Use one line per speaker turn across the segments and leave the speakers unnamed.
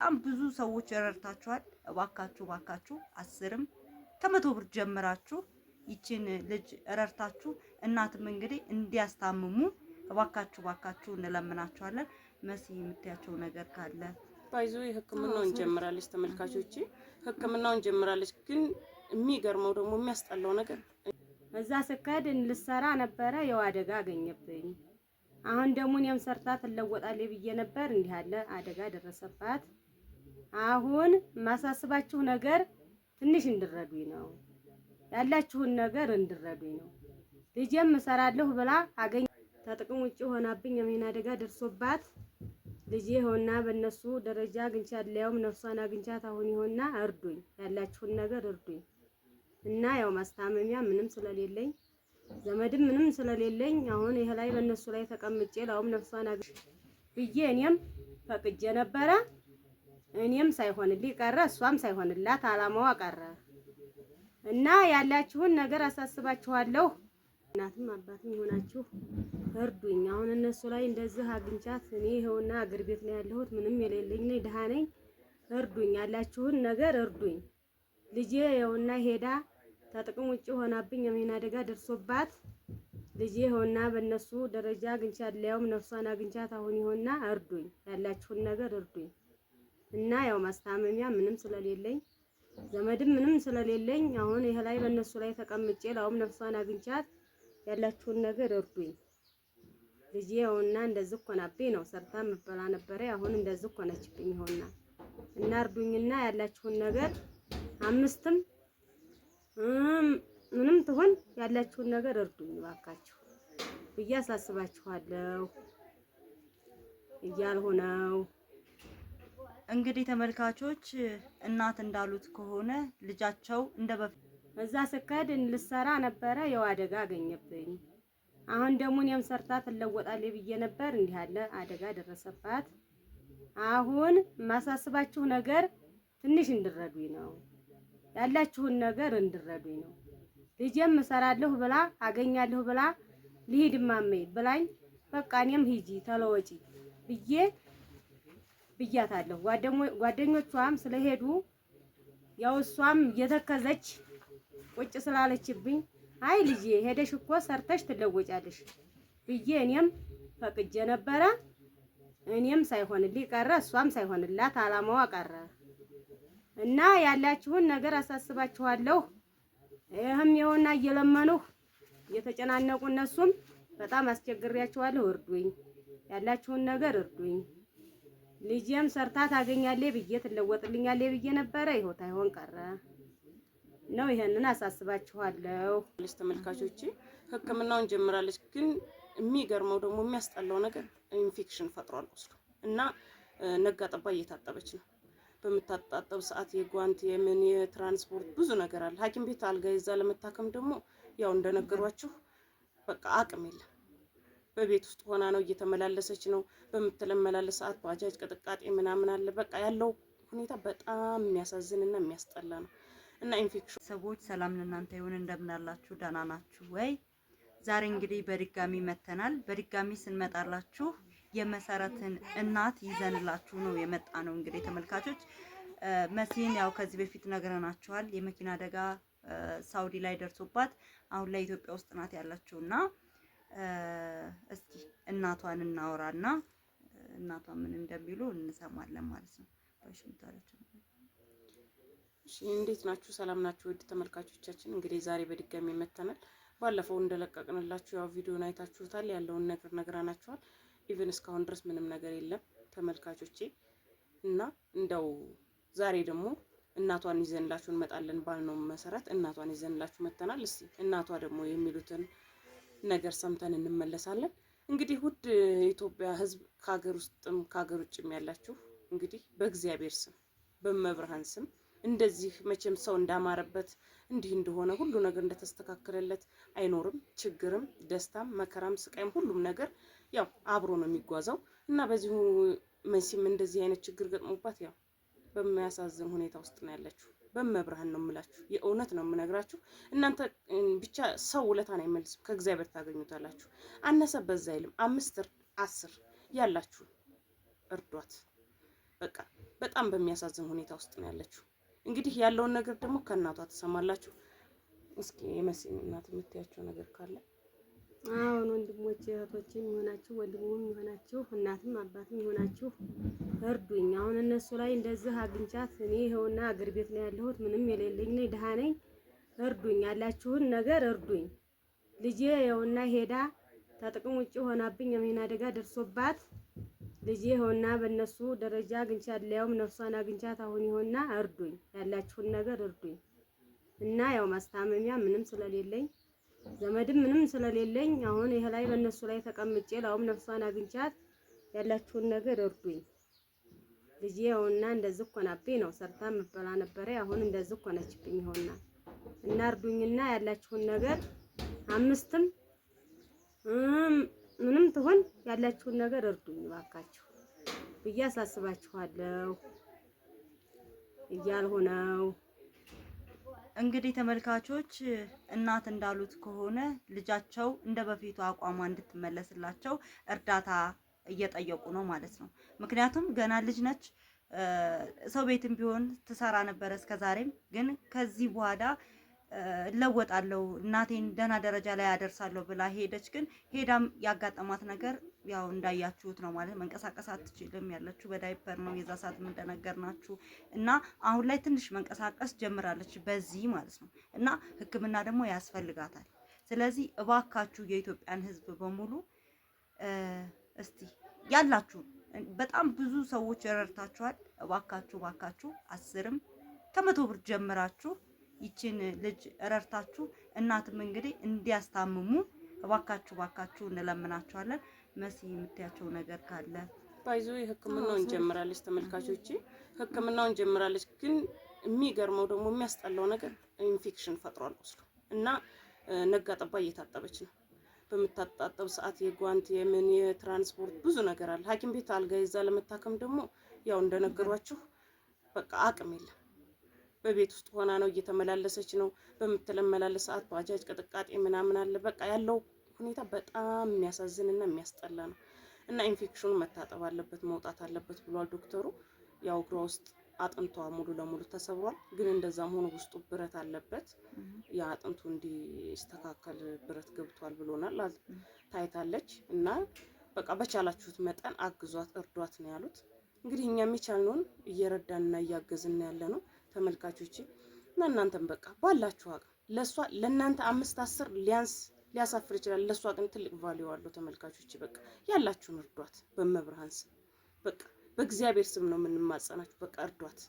በጣም ብዙ ሰዎች ረድታችኋል። እባካችሁ 10ም ከ100 ብር ጀምራችሁ ይችን ልጅ ረድታችሁ እናትም እንግዲህ እንዲያስታምሙ እባካችሁ እንለምናችኋለን። መሲ የምትያቸው ነገር ካለ
ባይዞ ህክምናውን እንጀምራለች። ተመልካቾቼ ህክምናውን እንጀምራለች። ግን የሚገርመው ደግሞ የሚያስጠላው ነገር
እዛ ስከድ ልሰራ ነበረ ያው አደጋ አገኘብኝ። አሁን ደግሞ እኔም ሰርታ ትለወጣለች ብዬ ነበር፣ እንዲህ አለ አደጋ ደረሰባት። አሁን ማሳስባችሁ ነገር ትንሽ እንድረዱኝ ነው፣ ያላችሁን ነገር እንድረዱኝ ነው። ልጄም እሰራለሁ ብላ አገኝ ተጥቅም ውጪ ሆናብኝ የመኪና አደጋ ደርሶባት ልጄ ሆና በእነሱ ደረጃ አግኝቻለሁ። ነፍሷን አግኝቻት አሁን ይሆንና እርዱኝ፣ ያላችሁን ነገር እርዱኝ። እና ያው ማስታመሚያ ምንም ስለሌለኝ ዘመድም ምንም ስለሌለኝ አሁን ይሄ ላይ በእነሱ ላይ ተቀምጬ ላውም ነፍሷን ብዬ እኔም ፈቅጄ ነበረ። እኔም ሳይሆንልኝ ቀረ፣ እሷም ሳይሆንላት አላማዋ ቀረ። እና ያላችሁን ነገር አሳስባችኋለሁ። እናትም አባትም ይሆናችሁ እርዱኝ። አሁን እነሱ ላይ እንደዚህ አግኝቻት እኔ ይኸውና አገር ቤት ነው ያለሁት፣ ምንም የሌለኝ ነኝ፣ ደሃ ነኝ። እርዱኝ፣ ያላችሁን ነገር እርዱኝ። ልጄ ይኸውና ሄዳ ተጥቅም ውጪ ሆናብኝ የመኪና አደጋ ደርሶባት ልጄ ይኸውና በእነሱ ደረጃ አግኝቻለሁ። ነፍሷን አግኝቻት አሁን ይሆንና እርዱኝ፣ ያላችሁን ነገር እርዱኝ። እና ያው ማስታመሚያ ምንም ስለሌለኝ ዘመድም ምንም ስለሌለኝ አሁን ይሄ ላይ በእነሱ ላይ ተቀምጬ ላውም ነፍሷን አግኝቻት ያላችሁን ነገር እርዱኝ። ልጄ ይኸውና እንደዚህ ሆናብኝ ነው ሰርታ መበላ ነበረ፣ አሁን እንደዚህ ሆነችብኝ ይሆንና እና እርዱኝና ያላችሁን ነገር 5ም ምንም ትሆን ያላችሁን ነገር እርዱኝ እባካችሁ ብዬ አሳስባችኋለሁ እያልሁ ነው።
እንግዲህ ተመልካቾች እናት እንዳሉት ከሆነ ልጃቸው እንደበፊት
እዛ ስከድ ልሰራ ነበረ ያው አደጋ አገኘብኝ። አሁን ደግሞ እኔም ሰርታ ትለወጣለች ብዬ ነበር፣ እንዲህ አለ አደጋ ደረሰባት። አሁን ማሳስባችሁ ነገር ትንሽ እንድረዱኝ ነው፣ ያላችሁን ነገር እንድረዱኝ ነው። ልጄም እሰራለሁ ብላ አገኛለሁ ብላ ልሂድ ማሜ ብላኝ በቃ እኔም ሂጂ ተለወጪ ብያታለሁ። ጓደኞቿም ስለሄዱ ያው እሷም እየተከዘች ቁጭ ስላለችብኝ አይ ልጄ ሄደሽ እኮ ሰርተሽ ትለወጫለሽ ብዬ እኔም ፈቅጄ ነበረ። እኔም ሳይሆንልኝ ቀረ፣ እሷም ሳይሆንላት አላማዋ ቀረ። እና ያላችሁን ነገር አሳስባችኋለሁ። ይሄም ይኸውና እየለመኑ እየተጨናነቁ እነሱም በጣም አስቸግሬያችኋለሁ። እርዱኝ፣ ያላችሁን ነገር እርዱኝ። ልጄም ሰርታ ታገኛለች ብዬ ትለወጥልኛለች ብዬ ነበረ፣ ይኸው ታይሆን ቀረ ነው። ይሄንን አሳስባችኋለሁ።
ተመልካቾቼ ህክምናውን ጀምራለች። ግን የሚገርመው ደግሞ የሚያስጠላው ነገር ኢንፌክሽን ፈጥሯል ወስዶ እና ነጋ ጠባ እየታጠበች ነው። በምታጣጠብ ሰዓት የጓንት የምን የትራንስፖርት ብዙ ነገር አለ። ሐኪም ቤት አልጋ ይዛ ለመታከም ደግሞ ያው እንደነገሯችሁ በቃ አቅም የለም። በቤት ውስጥ ሆና ነው እየተመላለሰች ነው። በምትለመላለስ ሰዓት ባጃጅ ቅጥቃጤ ምናምን አለ። በቃ ያለው ሁኔታ በጣም የሚያሳዝንና የሚያስጠላ ነው። እና ኢንፌክሽን
ሰዎች ሰላም ለእናንተ ይሁን። እንደምን አላችሁ? ደህና ናችሁ ወይ? ዛሬ እንግዲህ በድጋሚ መተናል። በድጋሚ ስንመጣላችሁ የመሰረትን እናት ይዘንላችሁ ነው የመጣ ነው። እንግዲህ ተመልካቾች መሲን ያው ከዚህ በፊት ነግረናችኋል። የመኪና አደጋ ሳውዲ ላይ ደርሶባት አሁን ላይ ኢትዮጵያ ውስጥ ናት ያለችውና እስኪ እናቷን እናወራና እናቷ ምን እንደሚሉ እንሰማለን ማለት ነው።
እሺ እንዴት ናችሁ? ሰላም ናችሁ? ውድ ተመልካቾቻችን እንግዲህ ዛሬ በድጋሚ መተናል። ባለፈው እንደለቀቅንላችሁ ያው ቪዲዮን አይታችሁታል። ያለውን ነገር ነግራናችኋል። ኢቭን እስካሁን ድረስ ምንም ነገር የለም ተመልካቾቼ። እና እንደው ዛሬ ደግሞ እናቷን ይዘንላችሁ እንመጣለን ባልነው መሰረት እናቷን ይዘንላችሁ መተናል። እስቲ እናቷ ደግሞ የሚሉትን ነገር ሰምተን እንመለሳለን። እንግዲህ ውድ ኢትዮጵያ ሕዝብ ከሀገር ውስጥም ከሀገር ውጭም ያላችሁ እንግዲህ በእግዚአብሔር ስም በመብርሃን ስም እንደዚህ መቼም ሰው እንዳማረበት እንዲህ እንደሆነ ሁሉ ነገር እንደተስተካከለለት አይኖርም። ችግርም ደስታም መከራም ስቃይም ሁሉም ነገር ያው አብሮ ነው የሚጓዘው እና በዚሁ መሲም እንደዚህ አይነት ችግር ገጥሞባት ያው በሚያሳዝን ሁኔታ ውስጥ ነው ያለችው። በመብርሃን ነው የምላችሁ፣ የእውነት ነው የምነግራችሁ። እናንተ ብቻ ሰው ውለታን አይመልስም፣ ከእግዚአብሔር ታገኙታላችሁ። አነሰ በዛ አይልም። 5 10 ያላችሁ እርዷት። በቃ በጣም በሚያሳዝን ሁኔታ ውስጥ ነው ያለችው። እንግዲህ ያለውን ነገር ደግሞ ከእናቷ ትሰማላችሁ። እስኪ የመሲን እናት የምትያቸው ነገር ካለ?
አሁን ወንድሞቼ እህቶቼም ይሆናችሁ ወንድሙም ይሆናችሁ እናትም አባትም ይሆናችሁ እርዱኝ። አሁን እነሱ ላይ እንደዚህ አግኝቻት እኔ ይኸውና አገር ቤት ነው ያለሁት፣ ምንም የሌለኝ ነኝ፣ ድሃ ነኝ። እርዱኝ፣ ያላችሁን ነገር እርዱኝ። ልጄ ይኸውና ሄዳ ተጥቅም ውጭ ሆናብኝ የመኪና አደጋ ደርሶባት ልጄ ይኸውና በእነሱ ደረጃ አግኝቻት ሊያውም ነፍሷን አግኝቻት አሁን ይኸውና እርዱኝ፣ ያላችሁን ነገር እርዱኝ። እና ያው ማስታመሚያ ምንም ስለሌለኝ ዘመድም ምንም ስለሌለኝ አሁን ይሄ ላይ በእነሱ ላይ ተቀምጬ ላውም ነፍሷን አግኝቻት ያላችሁን ነገር እርዱኝ። ልጄ ይኸውና እንደዚህ ሆናብኝ ነው ሰርታ መበላ ነበረ አሁን እንደዚህ ሆነችብኝ ይኸውና እና እርዱኝና ያላችሁን ነገር አምስትም ምንም ትሆን ያላችሁን ነገር እርዱኝ እባካችሁ ብዬ አሳስባችኋለሁ እያልሁ ነው።
እንግዲህ ተመልካቾች እናት እንዳሉት ከሆነ ልጃቸው እንደ በፊቱ አቋሟ እንድትመለስላቸው እርዳታ እየጠየቁ ነው ማለት ነው። ምክንያቱም ገና ልጅ ነች። ሰው ቤትም ቢሆን ትሰራ ነበረ እስከዛሬም። ግን ከዚህ በኋላ እለወጣለሁ እናቴን ደህና ደረጃ ላይ ያደርሳለሁ ብላ ሄደች። ግን ሄዳም ያጋጠማት ነገር ያው እንዳያችሁት ነው ማለት መንቀሳቀስ አትችልም። ያለችው በዳይፐር ነው የዛ ሰዓት እንደነገርናችሁ እና አሁን ላይ ትንሽ መንቀሳቀስ ጀምራለች በዚህ ማለት ነው። እና ሕክምና ደግሞ ያስፈልጋታል። ስለዚህ እባካችሁ የኢትዮጵያን ሕዝብ በሙሉ እስቲ ያላችሁ በጣም ብዙ ሰዎች ረድታችኋል። እባካችሁ 10ም ከ100 ብር ጀምራችሁ ይችን ልጅ ረድታችሁ እናትም እንግዲህ እንዲያስታምሙ እባካችሁ እንለምናችኋለን። መሲ የምትያቸው ነገር ካለ?
ባይዞ ህክምናውን ጀምራለች ተመልካቾቼ፣ ህክምናውን ጀምራለች። ግን የሚገርመው ደግሞ የሚያስጠላው ነገር ኢንፌክሽን ፈጥሯል ወስዶ እና ነጋ ጠባ እየታጠበች ነው። በምታጣጠብ ሰዓት የጓንት የምን የትራንስፖርት ብዙ ነገር አለ። ሐኪም ቤት አልጋ ይዛ ለመታከም ደግሞ ያው እንደነገሯችሁ በቃ አቅም የለም። በቤት ውስጥ ሆና ነው እየተመላለሰች ነው። በምትለመላለስ ሰዓት ባጃጅ ቅጥቃጤ ምናምን አለ። በቃ ያለው ሁኔታ በጣም የሚያሳዝንና የሚያስጠላ ነው እና ኢንፌክሽኑ መታጠብ አለበት መውጣት አለበት ብሏል ዶክተሩ። ያው እግሯ ውስጥ አጥንቷ ሙሉ ለሙሉ ተሰብሯል። ግን እንደዛም ሆኖ ውስጡ ብረት አለበት። ያ አጥንቱ እንዲስተካከል ብረት ገብቷል ብሎናል። ታይታለች እና በቃ በቻላችሁት መጠን አግዟት፣ እርዷት ነው ያሉት። እንግዲህ እኛ የሚቻልነውን እየረዳንና እያገዝን ያለ ነው ተመልካቾቼ። እና እናንተም በቃ ባላችሁ አቅም ለሷ ለእናንተ 5-10 ሊያሳፍር ይችላል። ለሷ ግን ትልቅ ቫልዩ አለው ተመልካቾቼ። በቃ ያላችሁን እርዷት በመብርሃን ስም በቃ በእግዚአብሔር ስም ነው የምንማጸናችሁ። በቃ እርዷት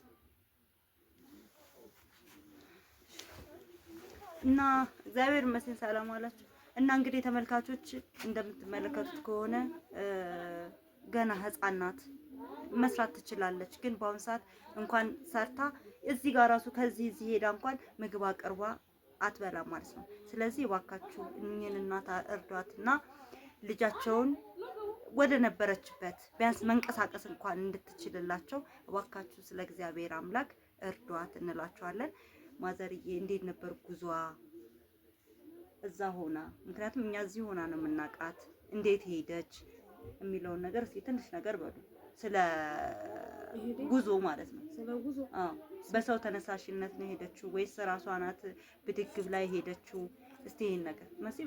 እና እግዚአብሔር ይመስገን ሰላም አላችሁ። እና እንግዲህ ተመልካቾች እንደምትመለከቱት ከሆነ ገና ሕፃን ናት፣ መስራት ትችላለች። ግን በአሁኑ ሰዓት እንኳን ሰርታ እዚህ ጋር ራሱ ከዚህ ሄዳ እንኳን ምግብ አቅርባ አትበላም ማለት ነው። ስለዚህ እባካችሁ እኚህን እናት እርዷትና ልጃቸውን ወደ ነበረችበት ቢያንስ መንቀሳቀስ እንኳን እንድትችልላቸው እባካችሁ ስለ እግዚአብሔር አምላክ እርዷት እንላቸዋለን። ማዘርዬ እንዴት ነበር ጉዟ እዛ ሆና? ምክንያቱም እኛ እዚህ ሆና ነው የምናውቃት። እንዴት ሄደች የሚለውን ነገር እስኪ ትንሽ ነገር በሉ ስለ ጉዞ ማለት ነው።
ስለ ጉዞ
በሰው ተነሳሽነት ነው ሄደችው ወይስ ራሷ ናት ብድግ ብላ ሄደችው? እስቲ ይሄን ነገር መሲ